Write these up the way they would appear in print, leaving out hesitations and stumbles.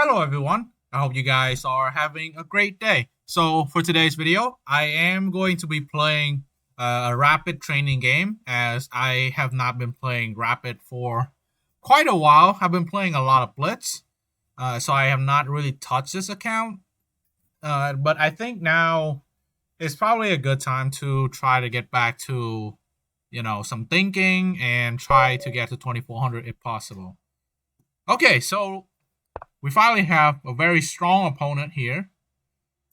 Hello everyone. I hope you guys are having a great day. So for today's video, I am going to be playing a rapid training game as I have not been playing rapid for quite a while. I've been playing a lot of blitz, so I have not really touched this account. But I think now is probably a good time to try to get back to some thinking and try to get to 2400 if possible. Okay, so we finally have a very strong opponent here.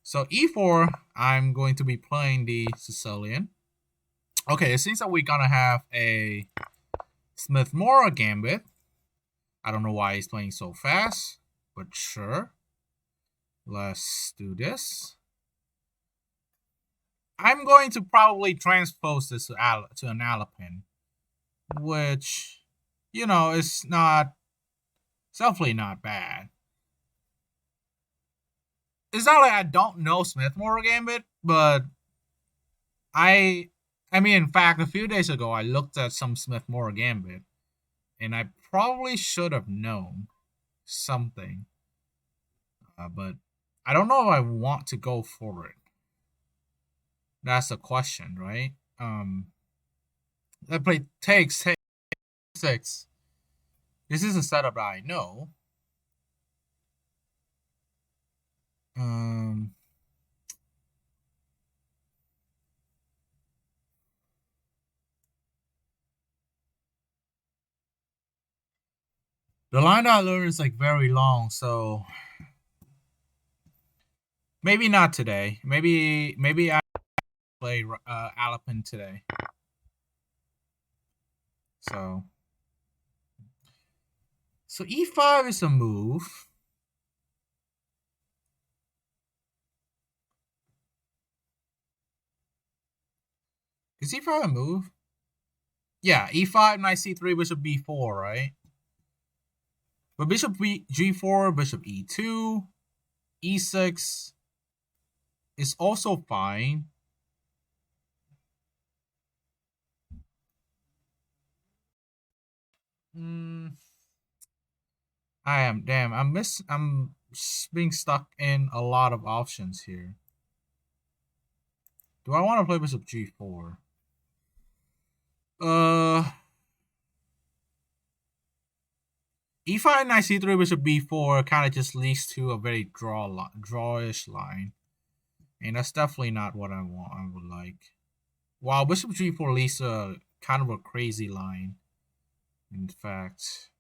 So e4, I'm going to be playing the Sicilian. Okay, it seems that we're gonna have a Smith-Morra gambit. I don't know why he's playing so fast, but sure. Let's do this. I'm going to probably transpose this to an Alapin, which, is not, definitely not bad. It's not like I don't know Smith-Morra gambit, but I I mean, in fact, a few days ago, I looked at some Smith-Morra gambit, and I probably should have known something, but I don't know if I want to go for it. That's the question, right? I play takes 6. This is a setup that I know. Um, the line that I learned is like very long, so maybe not today. Maybe I play Alapin today. So e5 is a move. Is e5 a move? Yeah, e5, knight c3, bishop b4, right? But bishop g4, bishop e2, e6 is also fine. I'm being stuck in a lot of options here. Do I want to play bishop g4? E5, knight c3, bishop b4 kind of just leads to a very drawish line. And that's definitely not what I would like. While bishop g4 leads to kind of a crazy line. In fact.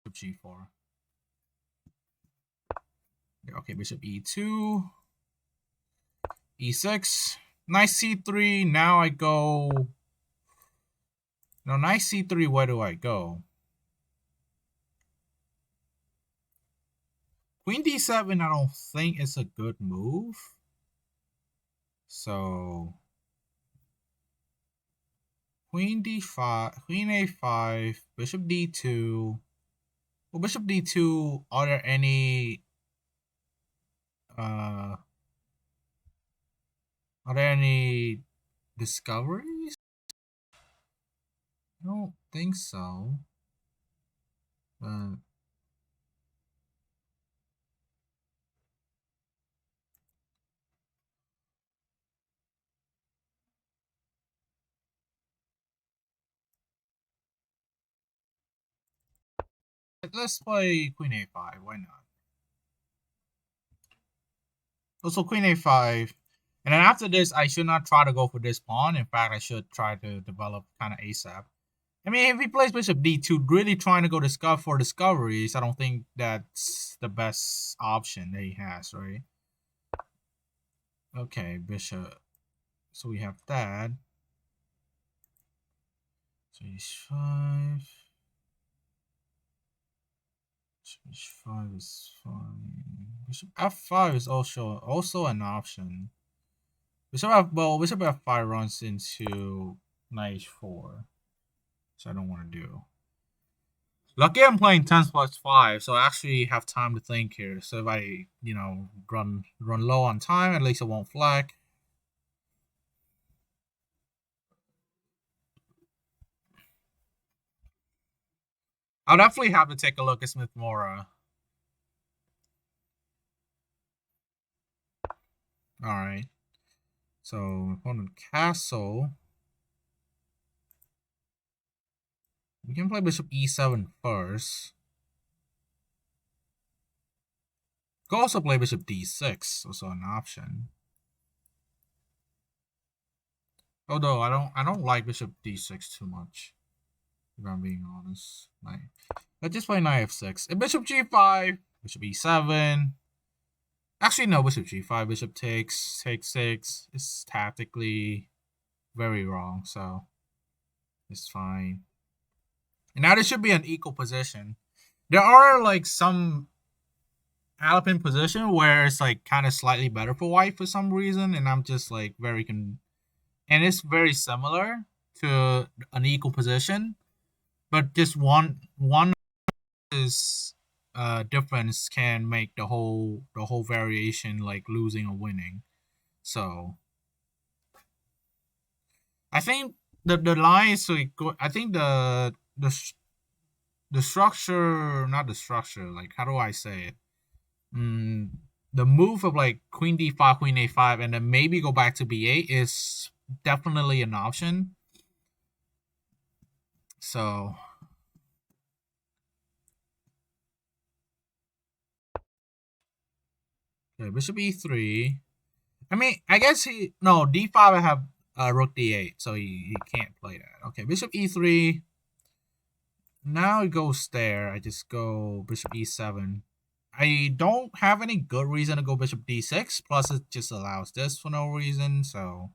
Bishop g4. Okay, bishop e2. e6. Knight c3. Now I go. No, knight c3. Where do I go? Queen d7. I don't think it's a good move. So queen d5, queen a5, bishop d2. Well, bishop d2. Are there any? Are there any discoveries? I don't think so. Let's play queen a5. Why not? Also, queen a5. And then after this, I should not try to go for this pawn. In fact, I should try to develop kind of ASAP. I mean, if he plays bishop d2, really trying to go for discoveries, I don't think that's the best option that he has, right? Okay, bishop. So we have that. So h5. h5 is fine. Bishop f5 is also an option. Bishop f5 runs into knight h4. So I don't want to do. Lucky I'm playing 10 plus 5, so I actually have time to think here. So if I, run low on time, at least I won't flag. I'll definitely have to take a look at Smith-Morra. All right. So opponent castle. We can play bishop e7 first. Could also play bishop d6, also an option. Although I don't like bishop d6 too much. If I'm being honest. Let's just play knight f6. And bishop g5, bishop e7. Actually, no, bishop g5, bishop takes 6. It's tactically very wrong, so it's fine. And now there should be an equal position. There are like some Alpine position where it's like kind of slightly better for white for some reason, and I'm just like and it's very similar to an equal position, but just one is difference can make the whole variation like losing or winning. So I think the lines like I think the structure, not the structure, like how do I say it? The move of like queen d5, queen a5, and then maybe go back to b8 is definitely an option. So okay, bishop e3. I mean, I guess d5. I have rook d8, so he can't play that. Okay, bishop e3. Now it goes there. I just go bishop e7. I don't have any good reason to go bishop d6. Plus, it just allows this for no reason, so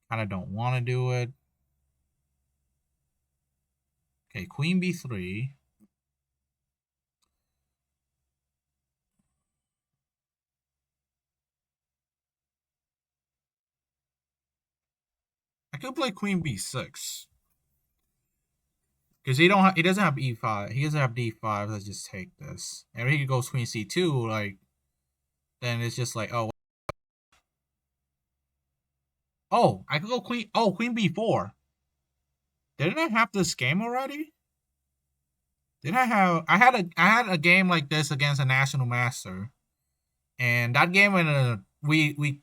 kind of don't want to do it. Okay, queen b3. I could play queen b6 because he doesn't have e5. He doesn't have d5. Let's just take this. And if he goes queen c2, like then it's just like I could go queen b4. Didn't I have this game already? Did I have I had a game like this against a national master, and that game we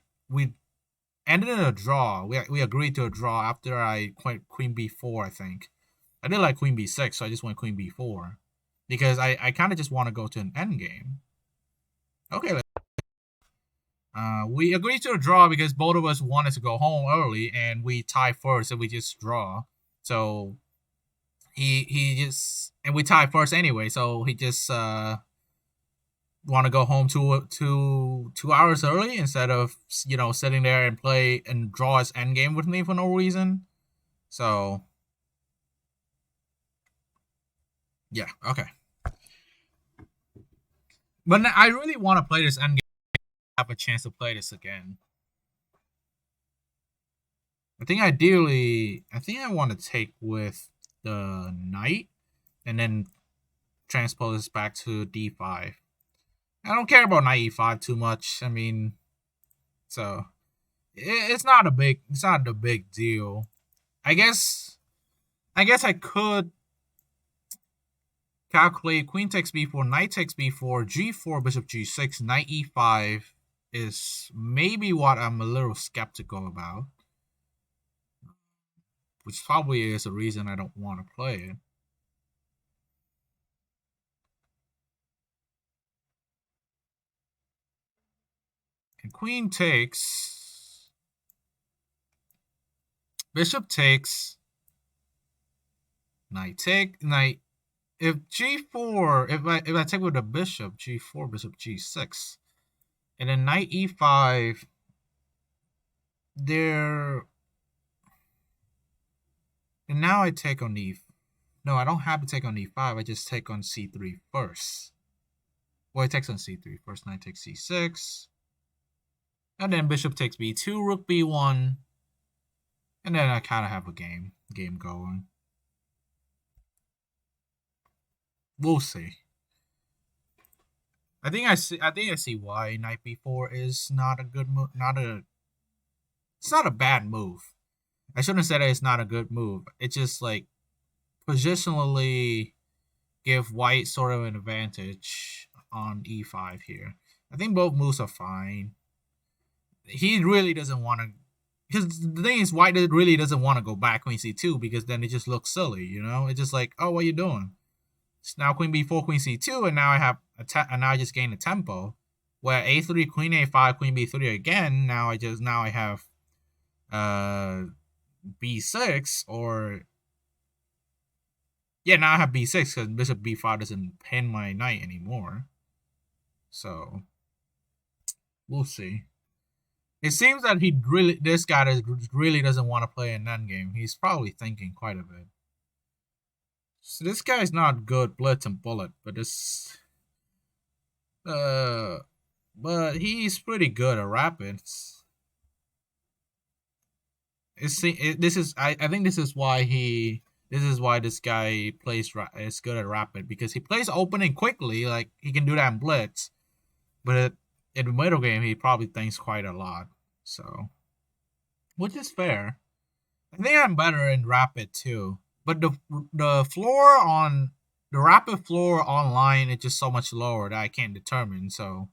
ended in a draw. We agreed to a draw after I went queen b4. I think I did like queen b6, so I just went queen b4 because I kind of just want to go to an end game. Okay. We agreed to a draw because both of us wanted to go home early, and we tie first, and we just draw. So he just and we tie first anyway, so he just want to go home 2 hours early instead of sitting there and play and draw his end game with me for no reason. So yeah, okay. But I really want to play this end game. Have a chance to play this again. I think ideally, I want to take with the knight and then transpose this back to d5. I don't care about knight e5 too much. I mean, so it's not a big deal. I guess I could calculate queen takes b4, knight takes b4, g4, bishop g6, knight e5 is maybe what I'm a little skeptical about, which probably is a reason I don't want to play it. And queen takes, bishop takes, knight take, knight. If g4, if I take with the bishop, g4, bishop g6, and then knight e5, there. And now I take on e. No, I don't have to take on e5. I just take on c3 first. Well, it takes on c3 first. Knight takes c6. And then bishop takes b2, rook b1. And then I kind of have a game going. We'll see. I think I see why knight b4 is not a good move. It's not a bad move. I shouldn't have said it's not a good move. It's just like positionally, give white sort of an advantage on e5 here. I think both moves are fine. He really doesn't want to, because the thing is, white really doesn't want to go back queen c2 because then it just looks silly, you know? It's just like, oh, what are you doing? It's now queen b4, queen c2, and now I have and now I just gain a tempo. Where a3, queen a5, queen b3 again. Now I have b6 or yeah, now I have b6 because bishop b5 doesn't pin my knight anymore. So we'll see. It seems that this guy really doesn't want to play an endgame. He's probably thinking quite a bit. So this guy's not good blitz and bullet, but but he's pretty good at rapids. I think this is why this guy is good at rapid, because he plays opening quickly, like he can do that in blitz, but in the middle game he probably thinks quite a lot. So, which is fair. I think I'm better in rapid too, but the floor on the rapid floor online is just so much lower that I can't determine. So,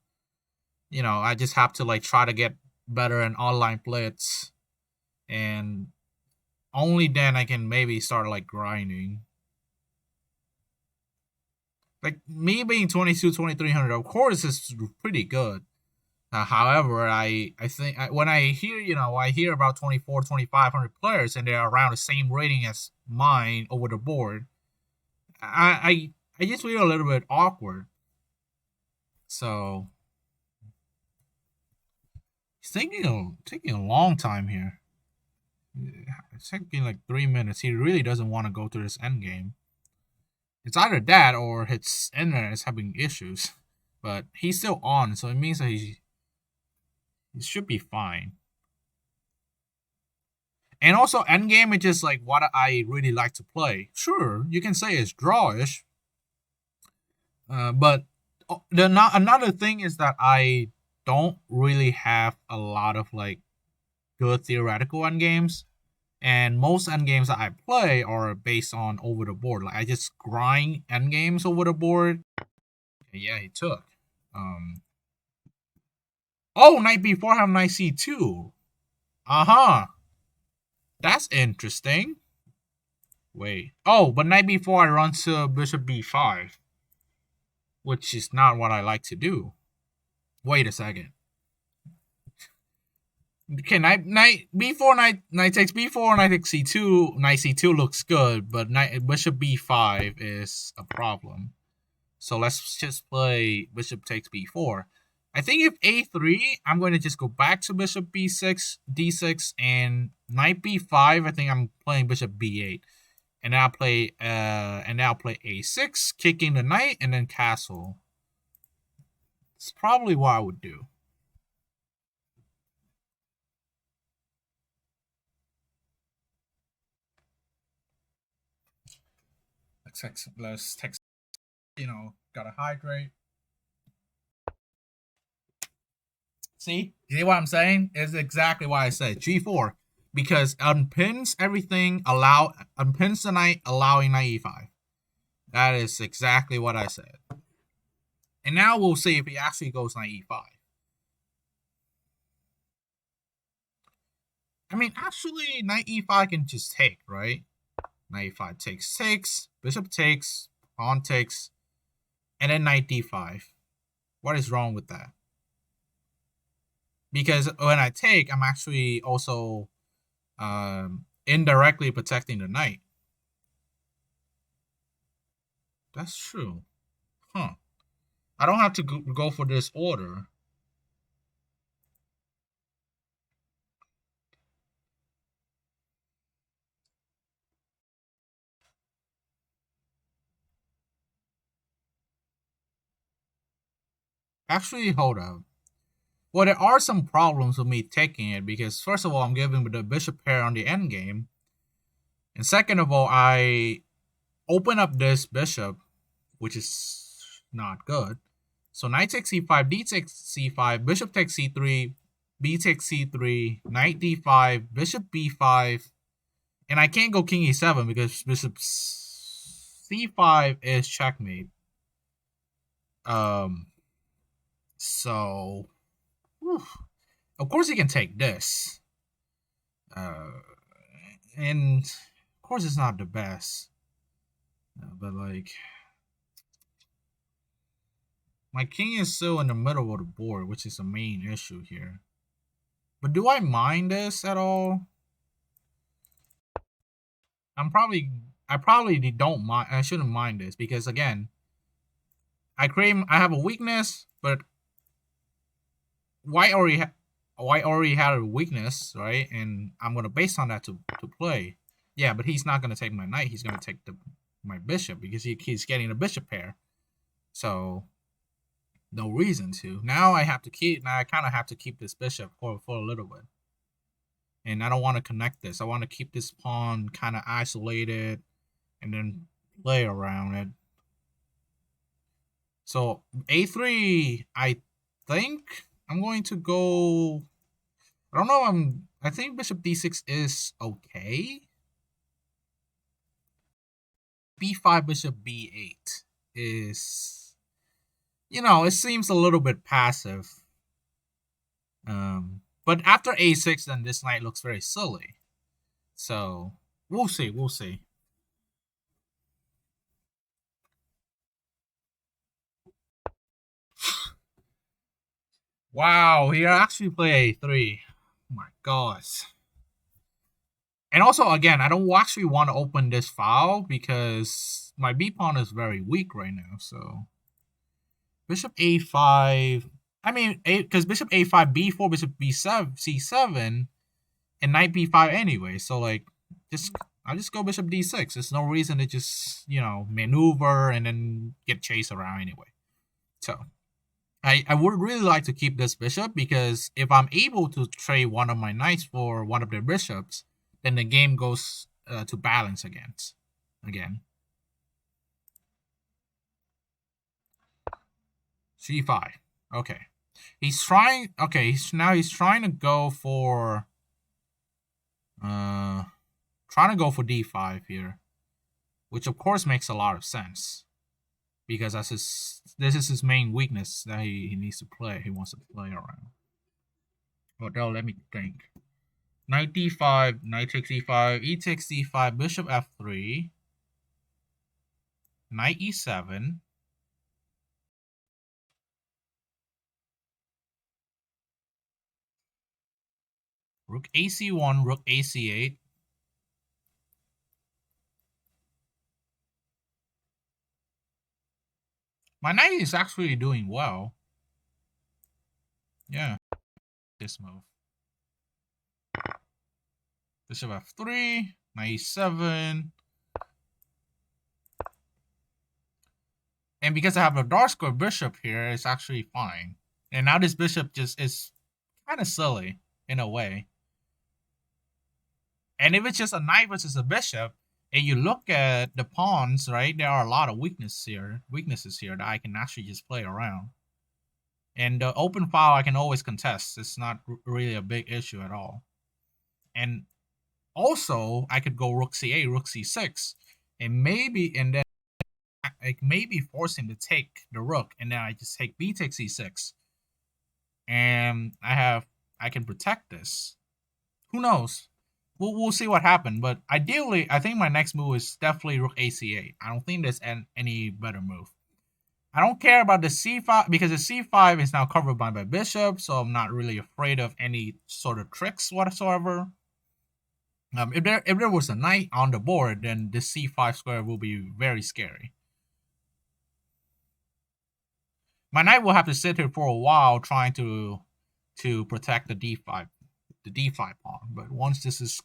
you know, I just have to like try to get better in online blitz, and only then I can maybe start like grinding. Like me being 22, 2300, of course, is pretty good. However, I think when I hear about 24, 2500 players and they're around the same rating as mine over the board, I just feel a little bit awkward. So it's taking a long time here. It's taking like 3 minutes. He really doesn't want to go to this end game. It's either that or his internet is having issues. But he's still on, so it means that he should be fine. And also, endgame is just like what I really like to play. Sure, you can say it's drawish. But another thing is that I don't really have a lot of like good theoretical endgames. And most endgames that I play are based on over the board. Like I just grind endgames over the board. Yeah, he took. Oh, knight b4 have knight c2. Uh-huh. That's interesting. Wait. Oh, but knight b4 I run to bishop b5. Which is not what I like to do. Wait a second. Okay, knight b4, knight takes b4, knight takes c2. Knight c2 looks good, but bishop b5 is a problem. So let's just play bishop takes b4. I think if a3, I'm going to just go back to bishop b6, d6, and knight b5. I think I'm playing bishop b8, and I'll play a6, kicking the knight, and then castle. It's probably what I would do. Let's text. Gotta hydrate. See what I'm saying? Is exactly why I said g4, because unpins everything, unpins the knight, allowing knight e5. That is exactly what I said. And now we'll see if he actually goes knight e5. I mean, actually, knight e5 can just take, right? Knight e5 takes, bishop takes, pawn takes, and then knight d5. What is wrong with that? Because when I take, I'm actually also indirectly protecting the knight. That's true. Huh. I don't have to go for this order. Actually, hold up. Well, there are some problems with me taking it, because first of all, I'm giving the bishop pair on the endgame. And second of all, I open up this bishop, which is not good. So knight takes c5, d takes c5, bishop takes c3, b takes c3, knight d5, bishop b5. And I can't go king e7 because bishop c5 is checkmate. Um, so, whew. Of course he can take this. And of course it's not the best. But like, my king is still in the middle of the board, which is the main issue here. But do I mind this at all? I probably don't mind. I shouldn't mind this because again, I have a weakness, but white already had a weakness, right? And I'm gonna base on that to play. Yeah, but he's not gonna take my knight. He's gonna take my bishop because he's getting a bishop pair. So no reason to. Now I kind of have to keep this bishop for a little bit. And I don't want to connect this. I want to keep this pawn kind of isolated and then play around it. So a3, I think I'm going to go. I don't know. I think bishop d6 is okay. b5 bishop b8 is, it seems a little bit passive. But after a6, then this knight looks very silly. So we'll see. We'll see. Wow, he actually played a3. Oh my gosh. And also, again, I don't actually want to open this file because my b pawn is very weak right now. So bishop a5. I mean, because bishop a5, b4, bishop b7, c7, and knight b5 anyway. So like, I'll just go bishop d6. There's no reason to just maneuver and then get chased around anyway. So I would really like to keep this bishop because if I'm able to trade one of my knights for one of their bishops, then the game goes to balance again. c5. Okay. He's trying. Okay, he's trying to go for d5 here, which of course makes a lot of sense because this is his main weakness that he needs to play. He wants to play around. But now let me think. Knight d5, knight takes e5, e takes d5, bishop f3, knight e7. Rook ac1, rook ac8. My knight is actually doing well. Yeah, this move. Bishop f3, knight e7. And because I have a dark square bishop here, it's actually fine. And now this bishop just is kind of silly in a way. And if it's just a knight versus a bishop, and you look at the pawns, right, there are a lot of weaknesses here that I can actually just play around. And the open file I can always contest. It's not really a big issue at all. And also, I could go rook c8, rook c6, and then I maybe force him to take the rook, and then I just take b takes c6, and I can protect this. Who knows? We'll see what happens. But ideally, I think my next move is definitely rook ac8. I don't think there's any better move. I don't care about the c5 because the c5 is now covered by my bishop, so I'm not really afraid of any sort of tricks whatsoever. If there was a knight on the board, then the c5 square will be very scary. My knight will have to sit here for a while trying to protect the d5 pawn. But once this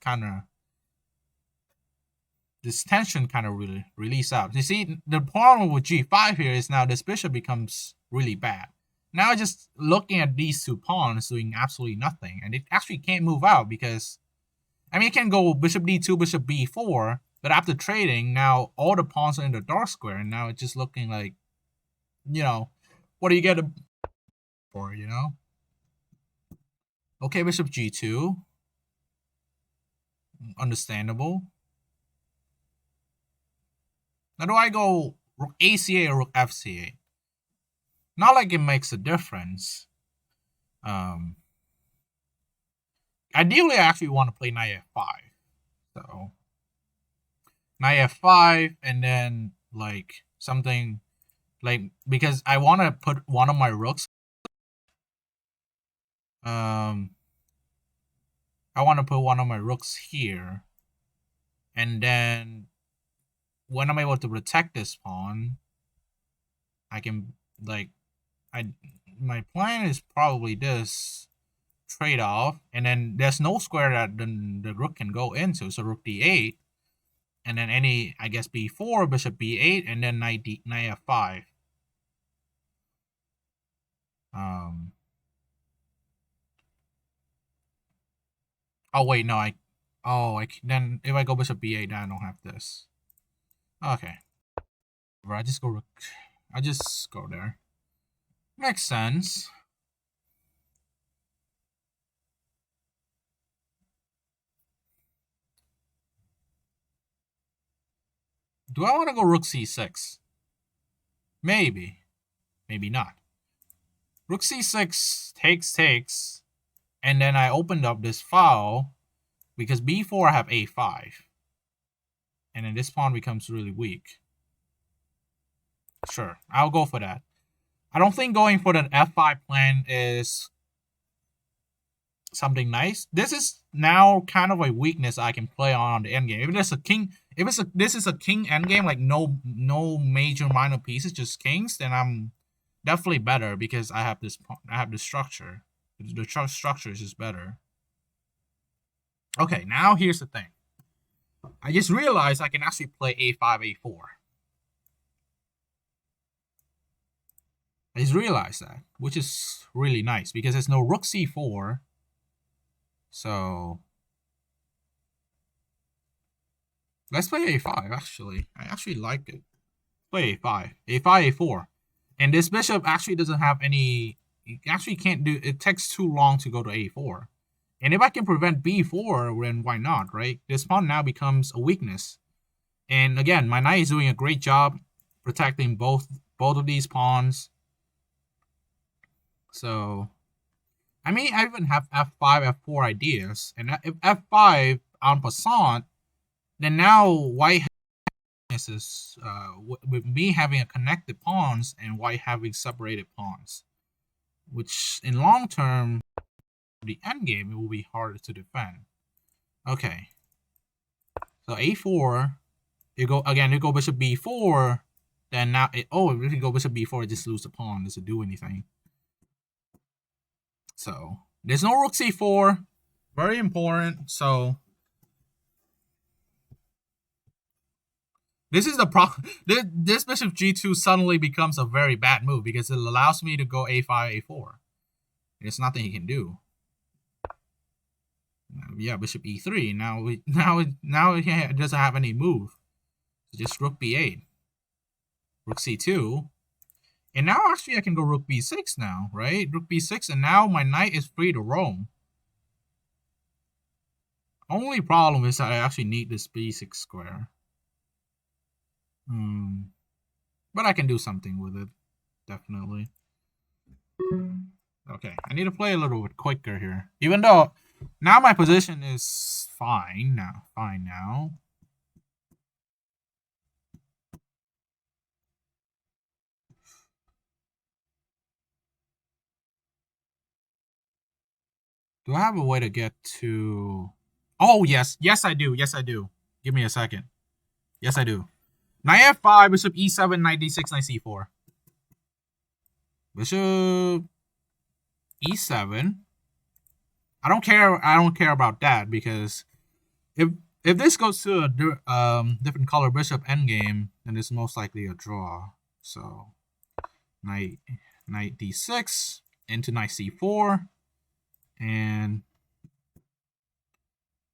tension kind of really release out. You see, the problem with g5 here is now this bishop becomes really bad. Now just looking at these two pawns doing absolutely nothing, and it actually can't move out because, I mean, it can go bishop d2, bishop b4, but after trading, now all the pawns are in the dark square, and now it's just looking like, what do you get for, Okay, bishop g2. Understandable. Now do I go rook ACA or rook FCA? Not like it makes a difference. Ideally, I actually want to play knight f5. So knight f5, and then like something like, because I want to put one of my rooks. I want to put one of my rooks here, and then when I'm able to protect this pawn, I can like my plan is probably this trade off, and then there's no square that the rook can go into, so rook d8, and then any, I guess, b4, bishop b8, and then knight f5. Oh wait, no, then if I go bishop b8, then I don't have this. Okay, I just go rook. I just go there. Makes sense. Do I want to go rook c6? Maybe. Maybe not. Rook c6 takes, and then I opened up this file because b4 I have a5, and then this pawn becomes really weak. Sure, I'll go for that. I don't think going for the f5 plan is something nice. This is now kind of a weakness I can play on the endgame. If it's a king, this is a king endgame, like no major minor pieces, just kings, then I'm definitely better because I have this structure. The structure is just better. Okay, now here's the thing. I just realized I can actually play a5, a4. I just realized that, which is really nice because there's no rook c4. So let's play a5, actually. I actually like it. Play a5. a5, a4. And this bishop actually doesn't have any... It actually can't do... It takes too long to go to a4. And if I can prevent b4, then why not, right? This pawn now becomes a weakness. And again, my knight is doing a great job protecting both of these pawns. So, I mean, I even have f5, f4 ideas. And if f5 en passant, then now white is with me having a connected pawns and white having separated pawns, which in long term, the endgame, it will be harder to defend. Okay, so a4, you go bishop b4, then now if you go bishop b4, it just lose the pawn, doesn't do anything. So there's no rook c4, very important. So this is the problem. This bishop g2 suddenly becomes a very bad move because it allows me to go a5, a4. There's nothing he can do. Yeah, bishop e3. Now he doesn't have any move. Just rook b8, rook c2, and now actually I can go rook b6 now, right? Rook b6, and now my knight is free to roam. Only problem is that I actually need this b6 square. But I can do something with it, definitely. Okay, I need to play a little bit quicker here, even though now my position is fine now. Do I have a way to get to... Oh, yes. Yes, I do. Yes, I do. Give me a second. Yes, I do. Knight f5, bishop e7, knight d6, knight c4. Bishop e7. I don't care about that because if this goes to a different color bishop endgame, then it's most likely a draw. So knight d6 into knight c4, and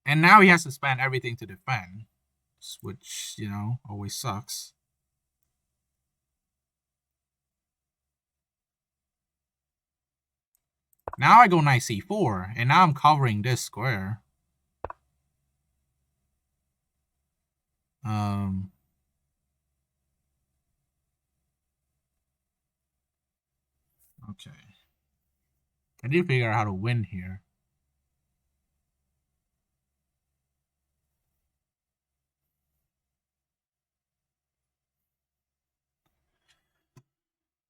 now he has to spend everything to defend, which, you know, always sucks. Now I go knight c4, and now I'm covering this square. Okay. I need to figure out how to win here.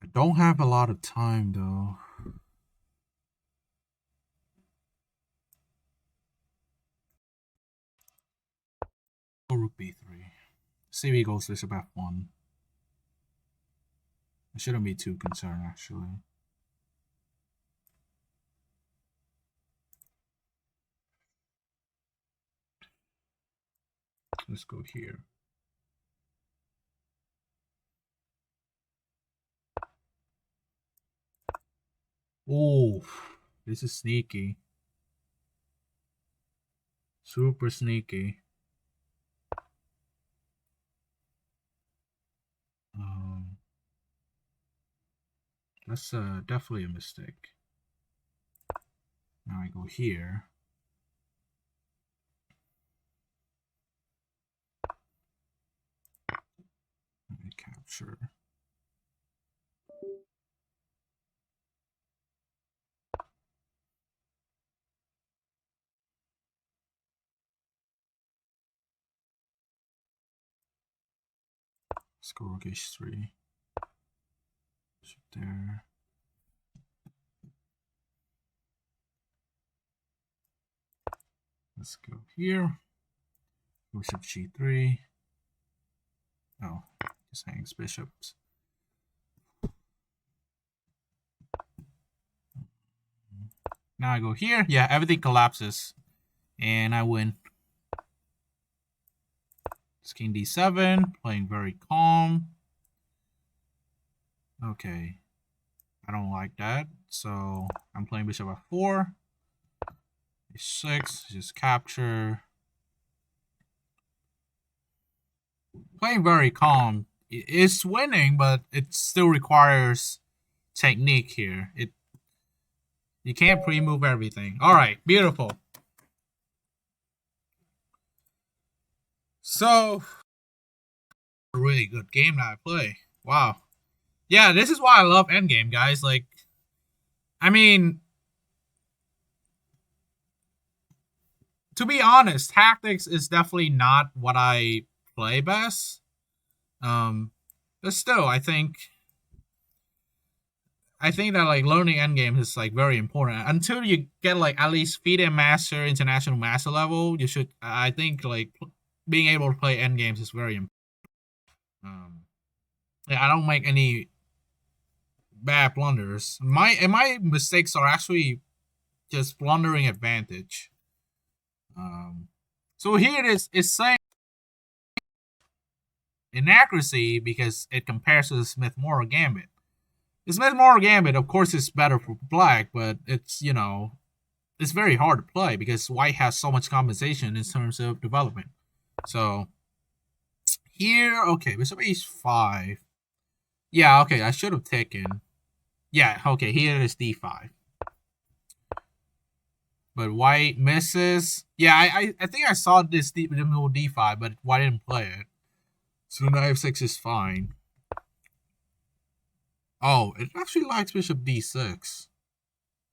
I don't have a lot of time though. Go rook b3. CV goes bishop f1. I shouldn't be too concerned actually. Let's go here. Oh, this is sneaky. Super sneaky. That's definitely a mistake. Now I go here. I capture. Let's go rook h3. Bishop there. Let's go here. Bishop g3. Oh, just hangs bishops. Now I go here. Yeah, everything collapses. And I win. It's king d7. Playing very calm. Okay. I don't like that. So I'm playing bishop f4. h6. Just capture. Playing very calm. It's winning, but it still requires technique here. You can't pre-move everything. All right, beautiful. So, a really good game that I play. Wow. Yeah, this is why I love endgame, guys. Like, I mean, to be honest, tactics is definitely not what I play best. But still, I think that like learning endgame is like very important. Until you get like at least FIDE master, international master level, you should. I think like being able to play endgames is very important. Yeah, I don't make any bad blunders. My mistakes are actually just blundering advantage. So here it is. It's saying inaccuracy because it compares to the Smith-Morra gambit. The Smith-Morra gambit, of course, is better for black, but it's it's very hard to play because white has so much compensation in terms of development. So here, okay, bishop h5. Yeah, okay, I should have taken. Yeah, okay, here it is d5. But white misses. Yeah, I think I saw this d5, but white didn't play it. So knight f6 is fine. Oh, it actually likes bishop d6.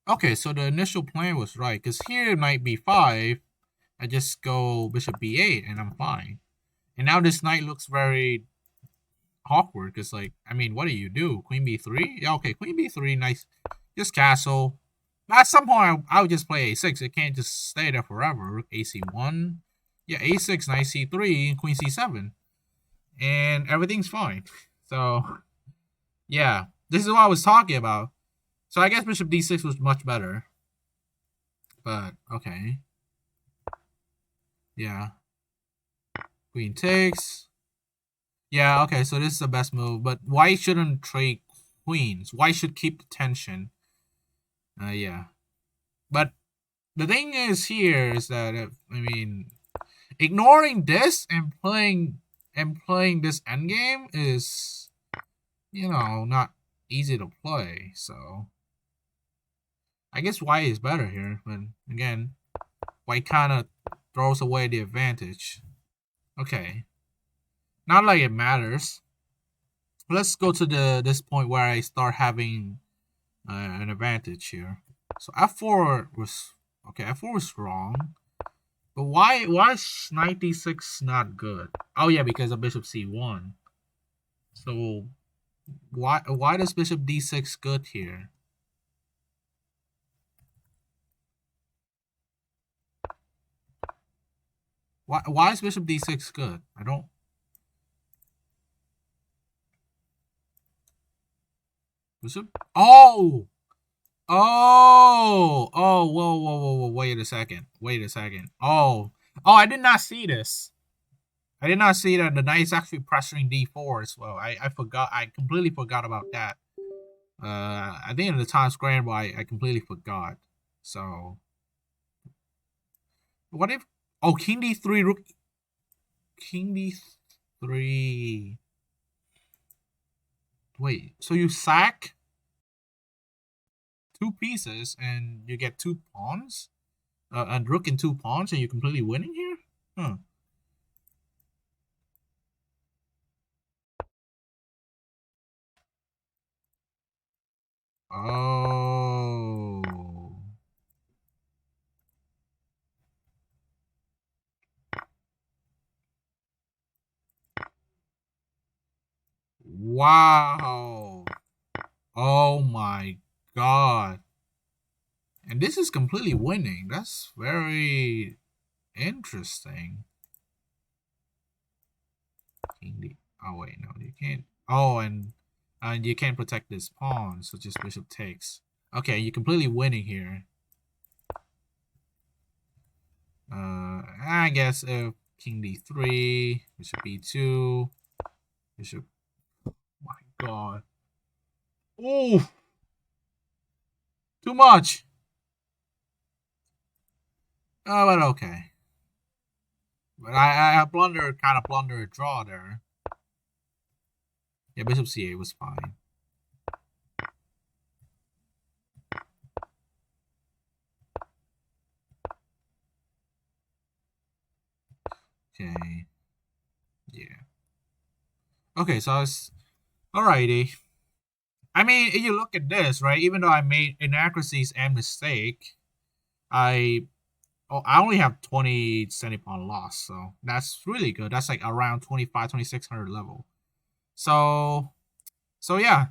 Okay, so the initial plan was right, because here knight b5, I just go bishop b8, and I'm fine. And now this knight looks very awkward, because, like, I mean, what do you do? Queen b3? Yeah, okay, queen b3, nice. Just castle. At some point, I would just play a6. It can't just stay there forever. ac1. Yeah, a6, knight c3, queen c7. And everything's fine. So, yeah. This is what I was talking about. So I guess bishop d6 was much better. But, okay. Yeah. Queen takes. Yeah, okay, so this is the best move. But white shouldn't trade queens. White should keep the tension. Yeah. But the thing is here is that, I mean, ignoring this and playing this endgame is, not easy to play. So I guess white is better here, but again, white kind of throws away the advantage. Okay, not like it matters. Let's go to this point where I start having an advantage here. So f4 was okay. F4 was wrong. But why is knight d6 not good? Oh yeah, because of bishop c1. So why does bishop d6 good here? Why is bishop d6 good? I don't. Bishop. Oh. Whoa. Wait a second. Oh. I did not see this. I did not see that the knight is actually pressuring d4 as well. I forgot. I completely forgot about that. I think in the time scramble, I completely forgot. So, what if? Oh, king d3, rook. King d3. Wait, so you sack two pieces and you get two pawns? And rook and two pawns, and you're completely winning here? Huh. Oh. Wow. Oh my god. And this is completely winning. That's very interesting. Oh wait, no, you can't. Oh, and you can't protect this pawn, so just bishop takes. Okay, you're completely winning here. I guess king d3, bishop e2, bishop. Oh my god. Oh, too much. Oh, but okay. But I kind of blundered a draw there. Yeah, bishop c8 was fine. Okay. Yeah. Okay, so it's alrighty. I mean, if you look at this, right? Even though I made inaccuracies and mistake, I I only have 20 centipon loss, so that's really good. That's like around 2600 level. So yeah.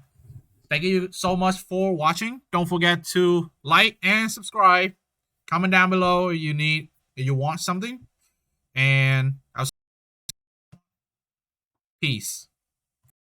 Thank you so much for watching. Don't forget to like and subscribe. Comment down below if you want something. And I'll peace.